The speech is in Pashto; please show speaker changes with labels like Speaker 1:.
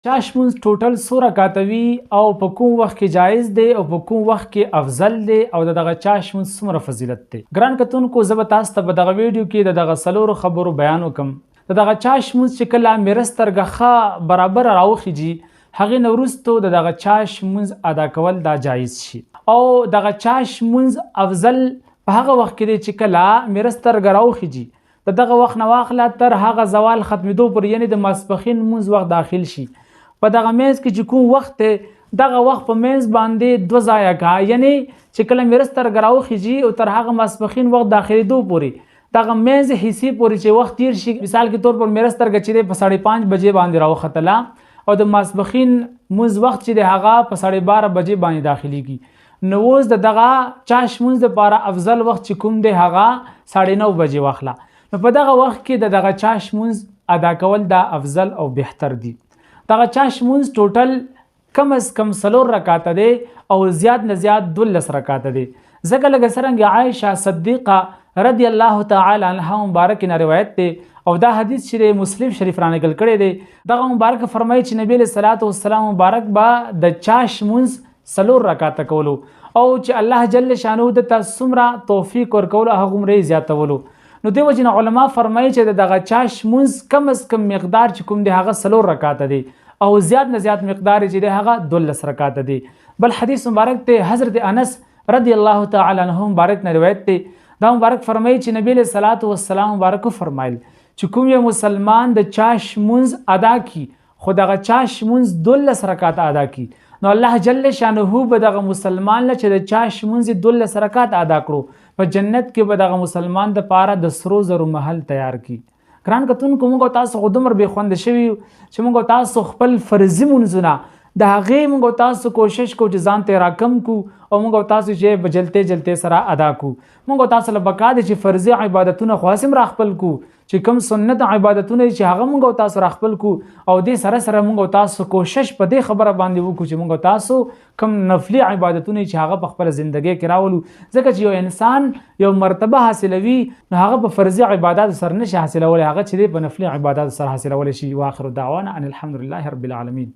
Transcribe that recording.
Speaker 1: چاش مونږ ټوټل څو رکعاته وي او په کوم وخت کې جایز دی او په کوم وخت کې افضل دی او دغه چاش مونږ څومره فضیلت دی. ګران کتونکو زه به تاسو ته په دغه ویډیو کې دغه څلورو خبرو بیان وکم. دغه چاش مونږ چې کله میره سترګه ښه برابر راوخیږي هغې نه وروستو دغه چاش مونځ ادا کول دا جایز شي او دغه چاش مونځ افضل په هغه وخت کې دی چې کله میره سترګه راوخیږي د دغه وخت نه واخله تر هغه زوال ختمېدو پورې یعنې د ماسپښین مونځ وخت داخل شي. په دغه منځ کې چې کوم وخت دی دغه وخت په منځ باندې 2 ځایه کړه، یعنې چې کله میره سترګه راوخیږي او تر هغه ماسپښین وخت داخلېدو پورې دغه منځ حصې پورې چې وخت تیر شي، مثال کې طور پر میره سترګه چې دی په 5:30 بجې باندې راوختله او د ماسپښین مونځ وخت چې دی هغه په 12:30 بجې باندې داخلېږي، نو اوس دغه چاش مونځ دپاره افضل وخت چې کوم دی هغه 9:30 بجې واخله. نو په دغه وخت کې دغه چاش مونځ ادا کول دا افضل او بهتر دی. دغه چاش مونځ ټوټل کم از کم 4 رکعاته دی او زیات نه زیات 12 رکعاته دی. ځکه لکه څرنګه عایشه صدیقه رضی الله تعالی عنها مبارک نه روایت دی او دا حدیث چې مسلم شریف را نقل کړی دی. دغه مبارک فرمایي چې نبی علیه الصلاة والسلام مبارک به د چاش مونځ 4 رکعاته کولو او چې الله جل شانه دته څومره توفیق ورکولو هغومره یې زیاتولو. نو دې وجې نه علما فرمایي چې دغه چاش مونځ کم از کم مقدار چې کوم دی هغه 4 رکعاته دی او زیات نه زیات مقدار چې دی هغه 12 رکعاته دی. بل حدیث مبارک ته حضرت انس رضی الله تعالی عنه مبارک نه روایت دی. دا مبارک فرمایي چې نبی علیه الصلاة والسلام مبارک فرمایل چې کوم یو مسلمان د چاش مونځ ادا کی خو دغه چاش مونځ 12 رکعاته ادا کی نو الله جل شانه به دغه مسلمان له چې د چاش مونځ 12 رکعات ادا کړو په جنت کې به دغه مسلمان د پاره د سرو زرو محل تیار کی. ګران کتونکو موږ تاسو خو دومره بې خونده شوي چې موږ تاسو خپل فرضي مونځونه د هغې موږ تاسو کوشش کو چې ځان ته راکم کو او موږ تاسو چې په جلته سره ادا کو. موږ تاسو له بقا دي چې فرضي عبادتونه خو هم را خپل کو چې کوم سنت عبادتونه چې هغه موږ تاسو را خپل کو او دې سره سره موږ تاسو کوشش په دې خبره باندې وکړو چې موږ تاسو کوم نفلي عبادتونه چې هغه په خپل ژوندۍ کې راولو. ځکه چې یو انسان یو مرتبه حاصلوي نو هغه په فرضي عبادت سره نشي حاصلولی، هغه چې په نفلي عبادت سره حاصلولی شي. واخر دعوانا ان الحمد لله رب العالمین.